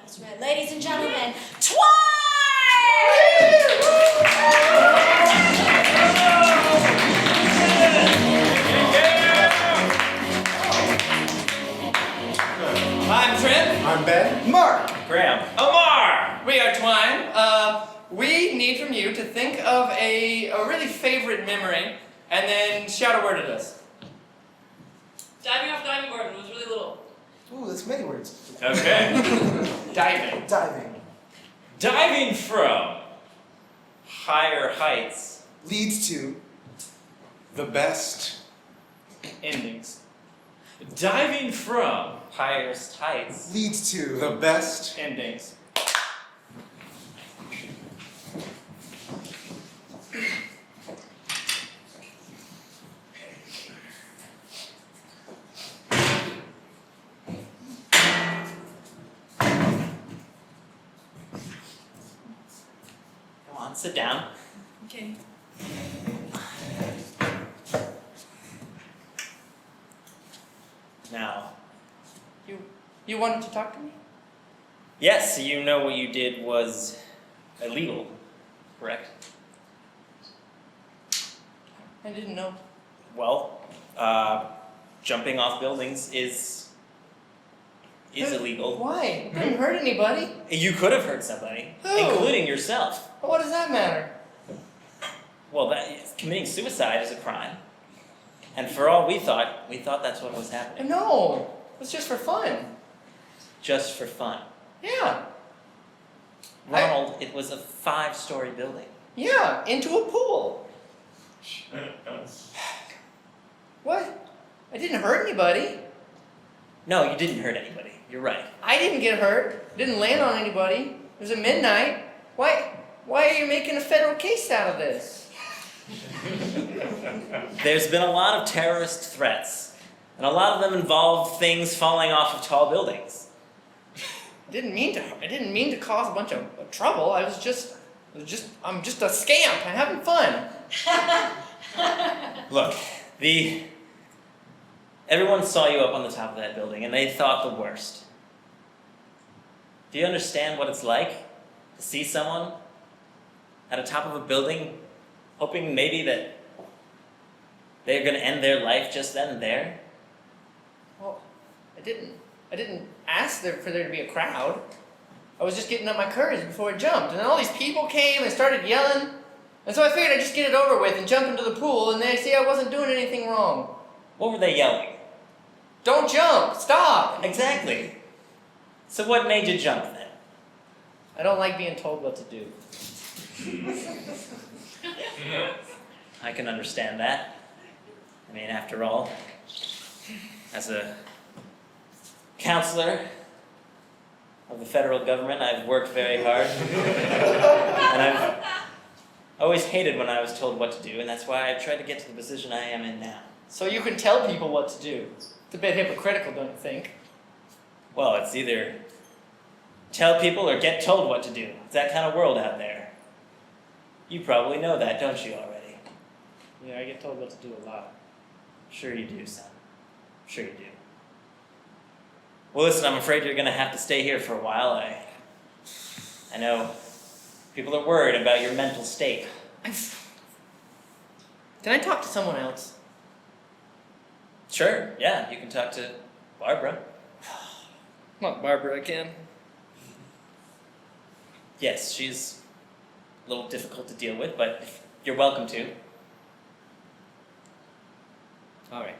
That's right. Ladies and gentlemen, Twine! I'm Trent. I'm Ben. Mark. Graham. Amar. We are Twine. We need from you to think of a really favorite memory and then shout a word at us. Diving off diving board when I was really little. Ooh, that's many words. Okay. Diving. Diving. Diving from higher heights. Leads to the best. Endings. Diving from highest heights. Leads to the best. Endings. Come on, sit down. Okay. Now, You wanted to talk to me? yes, you know what you did was illegal, correct? I didn't know. Well, jumping off buildings is illegal. Why? It didn't hurt anybody. You could have hurt somebody, Who? including yourself. Well, what does that matter? Well, committing suicide is a crime. And for all we thought that's what was happening. No, it was just for fun. Just for fun. Yeah. Ronald, it was a 5-story building. Yeah, into a pool. What? I didn't hurt anybody. No, you didn't hurt anybody. You're right. I didn't get hurt. Didn't land on anybody. It was at midnight. Why are you making a federal case out of this? There's been a lot of terrorist threats, and a lot of them involve things falling off of tall buildings. I didn't mean to cause a bunch of trouble. I'm just a scamp. I'm having fun. Look, everyone saw you up on the top of that building, and they thought the worst. Do you understand what it's like to see someone at the top of a building, hoping maybe that they're going to end their life just then and there? Well, I didn't ask for there to be a crowd. I was just getting up my courage before I jumped, and then all these people came and started yelling, and so I figured I'd just get it over with and jump into the pool, and they see I wasn't doing anything wrong. What were they yelling? Don't jump! Stop! Exactly. So what made you jump then? I don't like being told what to do. I can understand that. I mean, after all, as a counselor of the federal government, I've worked very hard. And I've always hated when I was told what to do, and that's why I've tried to get to the position I am in now. So you can tell people what to do. It's a bit hypocritical, don't you think? Well, it's either tell people or get told what to do. It's that kind of world out there. You probably know that, don't you, already? Yeah, I get told what to do a lot. Sure you do, son. Sure you do. Well, listen, I'm afraid you're going to have to stay here for a while. I know people are worried about your mental state. Can I talk to someone else? Sure, yeah, you can talk to Barbara. Not Barbara again. Yes, she's a little difficult to deal with, but you're welcome to. All right.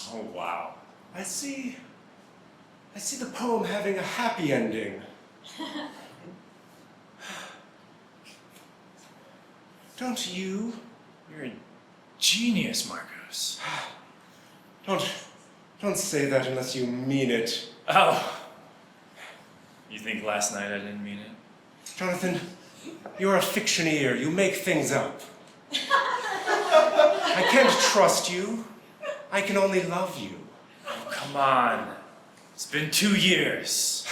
Oh, wow. I see the poem having a happy ending. Don't you? You're a genius, Marcos. Don't say that unless you mean it. Oh. You think last night I didn't mean it? Jonathan, you're a fictioneer. You make things up. I can't trust you. I can only love you. Oh, come on. It's been 2 years.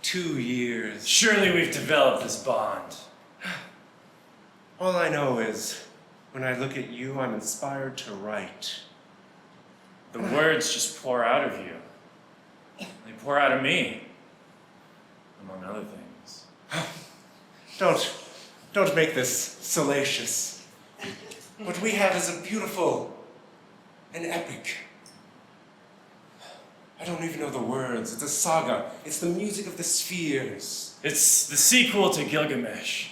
2 years. Surely we've developed this bond. All I know is, when I look at you, I'm inspired to write. The words just pour out of you. They pour out of me, among other things. Don't make this salacious. What we have is a beautiful, an epic. I don't even know the words. It's a saga. It's the music of the spheres. It's the sequel to Gilgamesh.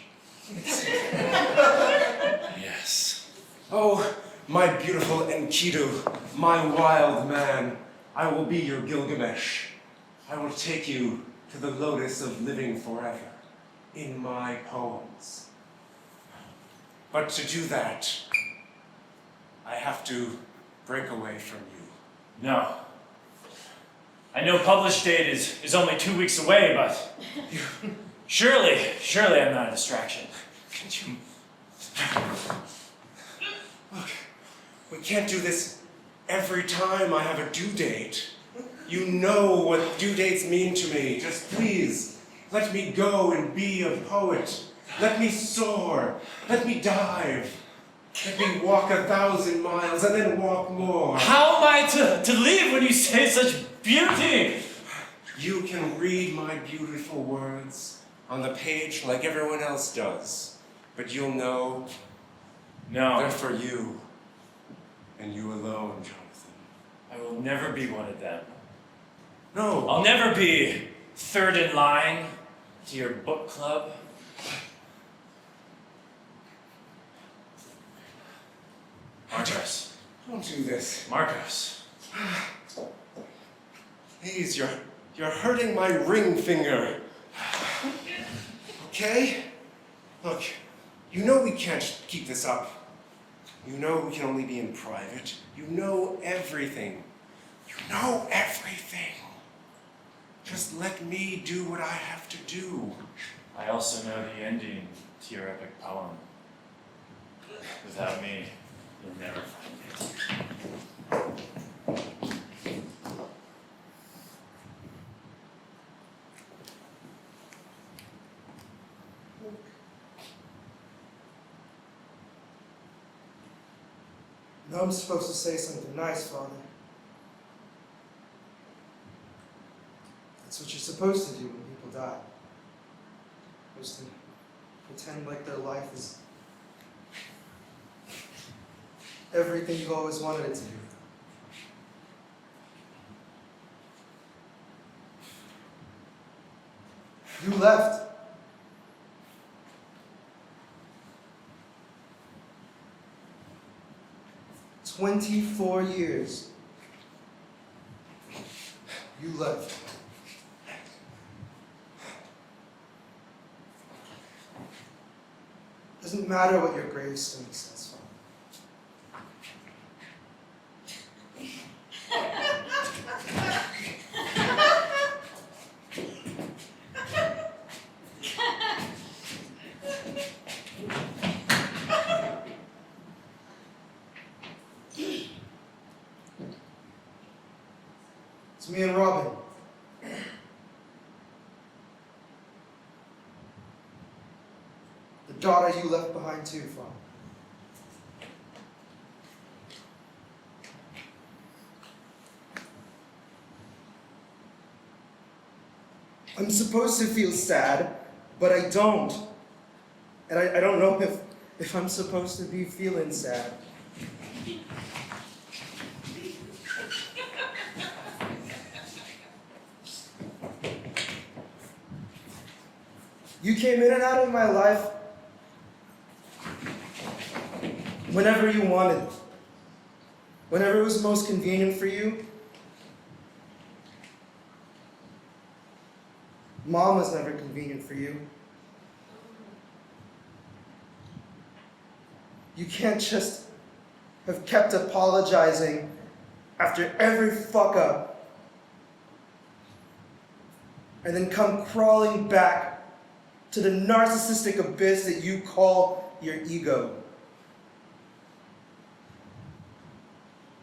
Yes. Oh, my beautiful Enkidu, my wild man, I will be your Gilgamesh. I will take you to the lotus of living forever in my poems. But to do that, I have to break away from you. No. I know publish date is only 2 weeks away, but surely I'm not a distraction. Can you... Look, we can't do this every time I have a due date. You know what due dates mean to me. Just please, let me go and be a poet. Let me soar. Let me dive. Let me walk 1,000 miles and then walk more. How am I to leave when you say such beauty? You can read my beautiful words on the page like everyone else does. But you'll know No, they're for you. And you alone, Jonathan. I will never be one of them. No. I'll never be third in line to your book club. Marcos. Don't do this. Marcos. Please, you're hurting my ring finger. Okay? Look, you know we can't keep this up. You know we can only be in private. You know everything. You know everything. Just let me do what I have to do. I also know the ending to your epic poem. Without me, you'll never find it. No, I'm supposed to say something nice, Father. That's what you're supposed to do when people die. You're supposed to pretend like their life is everything you've always wanted it to be. You left. "24 years. You left. Doesn't matter what your gravestone says, Father. It's me and Robin. The daughter you left behind too, Father. I'm supposed to feel sad, but I don't. And I don't know if I'm supposed to be feeling sad. You came in and out of my life whenever you wanted, whenever it was most convenient for you. Mom was never convenient for you. You can't just have kept apologizing after every fuck up and then come crawling back to the narcissistic abyss that you call your ego.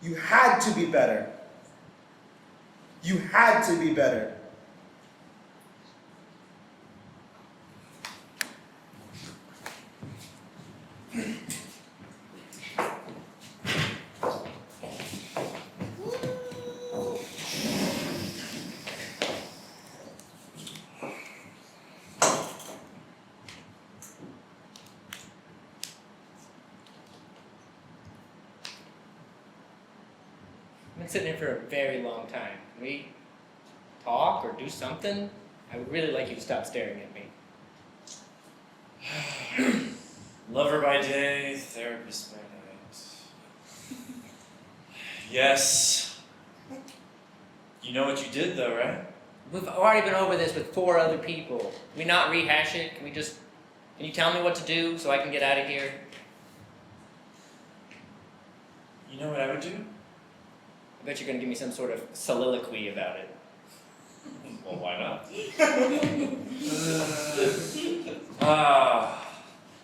You had to be better. You had to be better. been sitting here for a very long time. Can we talk or do something? I would really like you to stop staring at me. Lover by day, therapist by night. Yes. You know what you did, though, right? We've already been over this with 4 other people. Can we not rehash it? Can you tell me what to do so I can get out of here? You know what I would do? I bet you're gonna give me some sort of soliloquy about it. Well, why not?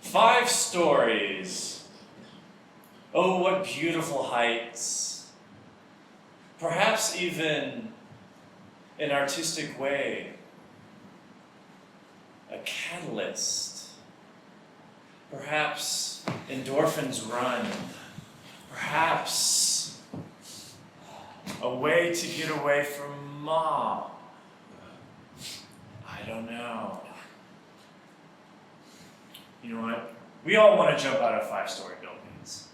5 stories. Oh, what beautiful heights. Perhaps even an artistic way. A catalyst. Perhaps endorphins run. Perhaps a way to get away from Mom. I don't know. You know what? We all want to jump out of 5-story buildings.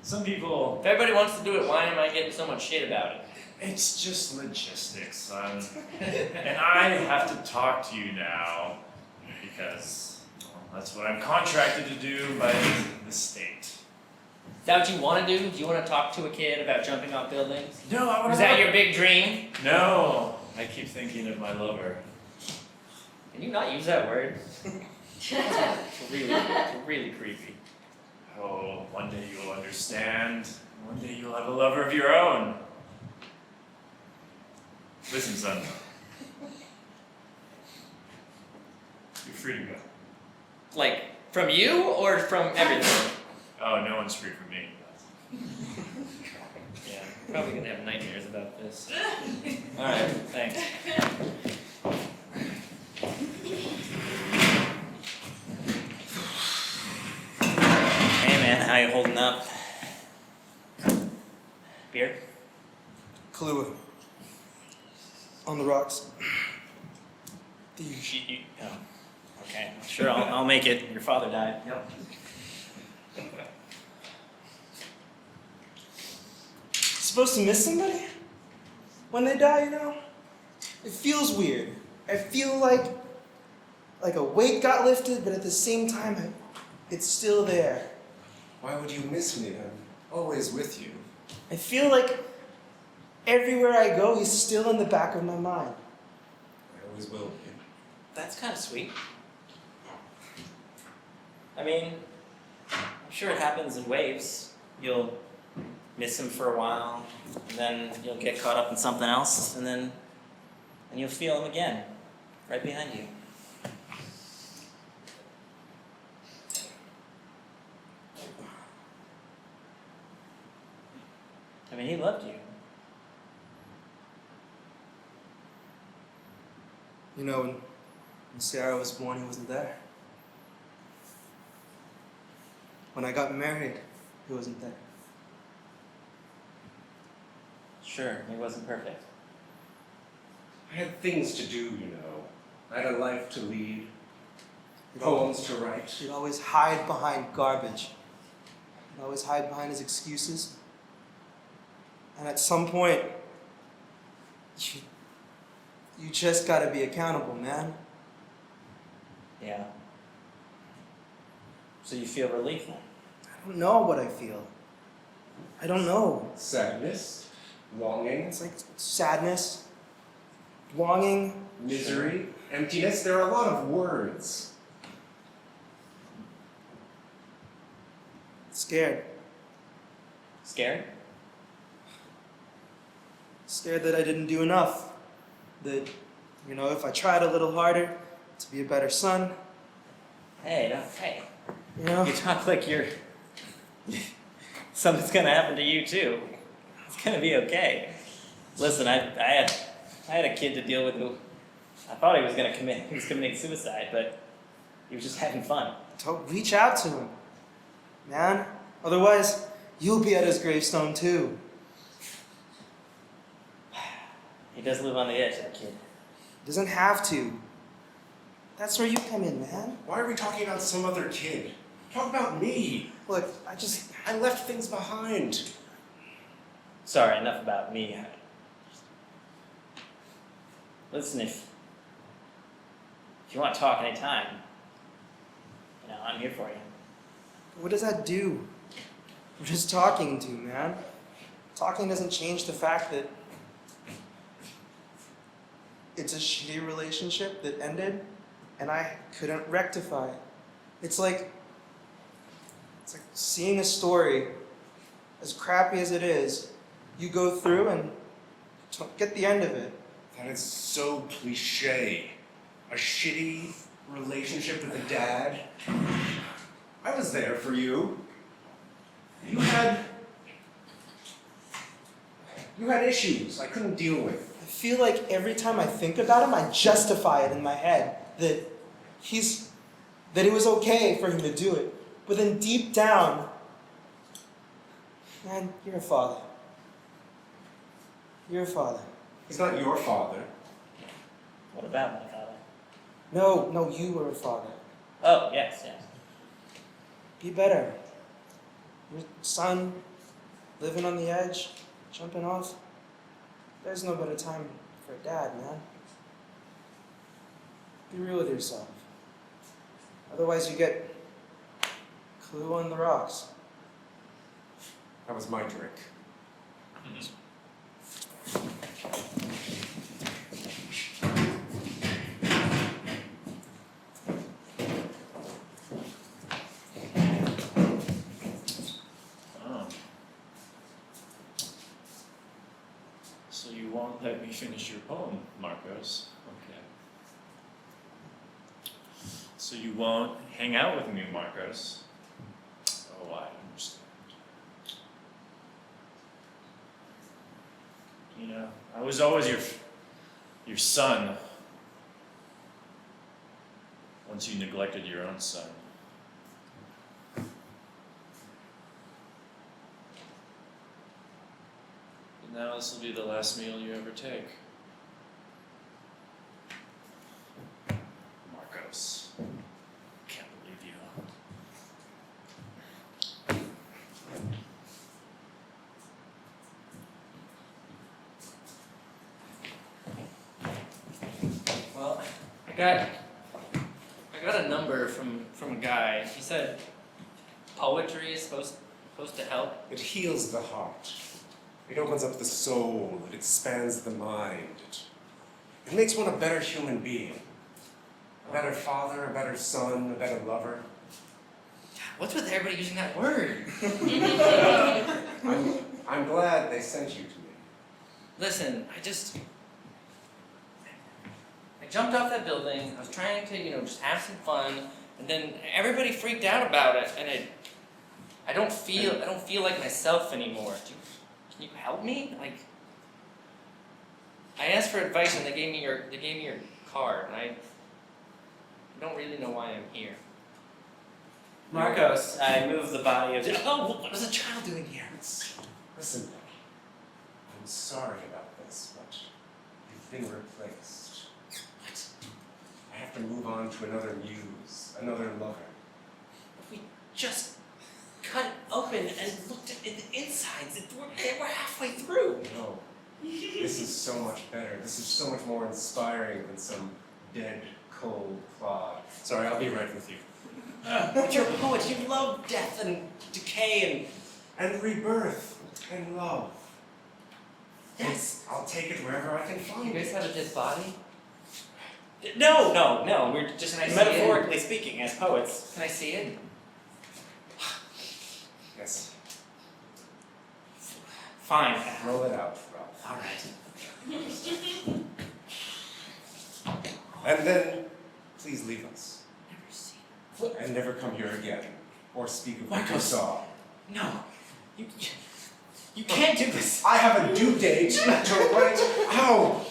Some people, If everybody wants to do it, why am I getting so much shit about it? it's just logistics, son. And I have to talk to you now because that's what I'm contracted to do by the state. Is that what you want to do? Do you want to talk to a kid about jumping off buildings? No, I want Is that your big dream? No, I keep thinking of my lover. Can you not use that word? It's really creepy. Oh, one day you'll understand. One day you'll have a lover of your own. Listen, son. You're free to go. Like, from you or from everything? Oh, no one's free from me. Yeah, I'm probably gonna have nightmares about this. Alright, thanks. Hey man, how you holding up? Beer? Kahlua. On the rocks. Oh, okay. Sure, I'll make it. Your father died. Yep. Supposed to miss somebody? When they die, you know? It feels weird. I feel like a weight got lifted, but at the same time, it's still there. Why would you miss me? I'm always with you. I feel like everywhere I go, he's still in the back of my mind. I always will be. That's kind of sweet. I mean, I'm sure it happens in waves. You'll miss him for a while, and then you'll get caught up in something else, and you'll feel him again, right behind you. I mean, he loved you. You know, when Sarah was born, he wasn't there. When I got married, he wasn't there. Sure, he wasn't perfect. I had things to do, you know. I had a life to lead, poems to write. He'd always hide behind garbage. He'd always hide behind his excuses. And at some point, you just gotta be accountable, man. Yeah. So you feel relief then? I don't know what I feel. I don't know. Sadness, longing, It's like sadness, longing. misery, emptiness. There are a lot of words. Scared. Scared? Scared that I didn't do enough. That, you know, if I tried a little harder to be a better son, Hey, no, hey. you know. You talk like you're... Something's gonna happen to you too. It's gonna be okay. Listen, I had a kid to deal with who I thought he was committing suicide, but he was just having fun. Don't reach out to him, man. Otherwise, you'll be at his gravestone too. He does live on the edge, that kid. Doesn't have to. That's where you come in, man. Why are we talking about some other kid? Talk about me. Look, I left things behind. Sorry, enough about me. Listen, if you want to talk anytime, I'm here for you. What does that do? We're just talking to, man. Talking doesn't change the fact that it's a shitty relationship that ended and I couldn't rectify it. It's like seeing a story, as crappy as it is, you go through and don't get the end of it. That is so cliche. A shitty relationship with a dad. I was there for you. You had issues I couldn't deal with. I feel like every time I think about him, I justify it in my head that it was okay for him to do it. But then deep down, man, you're a father. You're a father. He's not your father. What about my father? No, you were a father. Oh, yes. Be better. Your son, living on the edge, jumping off. There's no better time for a dad, man. Be real with yourself. Otherwise you get Clue on the rocks. That was my drink. Oh. So you won't let me finish your poem, Marcos? Okay. So you won't hang out with me, Marcos? Oh, I understand. You know, I was always your son. Once you neglected your own son. But now this will be the last meal you ever take. Marcos. Can't believe you. Well, I got a number from a guy. He said poetry is supposed to help. It heals the heart. It opens up the soul. It expands the mind. It makes one a better human being. A better father, a better son, a better lover. What's with everybody using that word? I'm glad they sent you to me. Listen, I jumped off that building. I was trying to, just have some fun, and then everybody freaked out about it, and I don't feel like myself anymore. Can you help me? I asked for advice, and they gave me your card, and I don't really know why I'm here. Marcos, I moved the body of... Oh, what was a child doing here? Listen, I'm sorry about this, but you've been replaced. What? I have to move on to another muse, another lover. We just cut it open and looked at the insides. They were halfway through. No, this is so much better. This is so much more inspiring than some dead, cold clod. Sorry, I'll be right with you. But you're a poet. You love death and decay And rebirth and love. yes. I'll take it wherever I can You find guys it. have a dead body? No, we're just Can I see metaphorically speaking as poets. Can I see it? Yes. Fine. Roll it out, Ralph. All right. And then, please leave us. Never seen And never come here again. Or speak of what you Marcos. saw. it. No. You can't do this. I have a due date to write. Ow!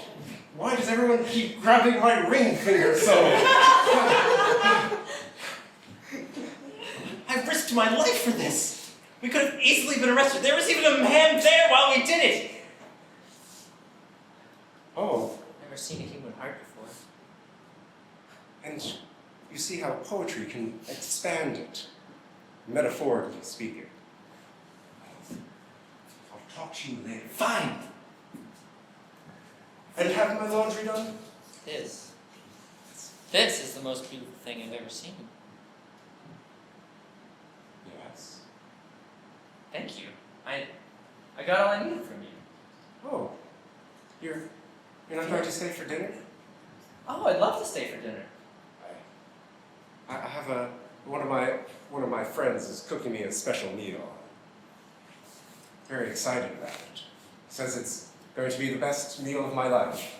Why does everyone keep grabbing my ring finger so? I've risked my life for this. We could have easily been arrested. There was even a man there while we did it. Oh, Never seen a human heart before. and you see how poetry can expand it, metaphorically speaking. I'll talk to you later. Fine. And have my laundry done? This is the most beautiful thing I've ever seen. Yes. Thank you. I got all I needed from you. Oh, you're not going to stay for dinner? Oh, I'd love to stay for dinner. I have one of my friends is cooking me a special meal. Very excited about it. Says it's going to be the best meal of my life.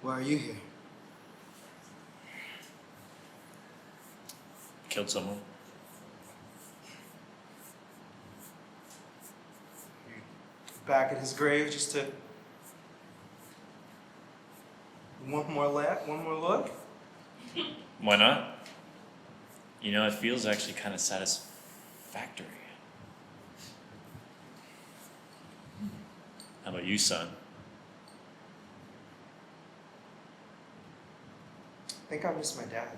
Why are you here? Killed someone. Back at his grave just to one more look? Why not? You know, it feels actually kind of satisfactory. How about you, son? I think I miss my dad.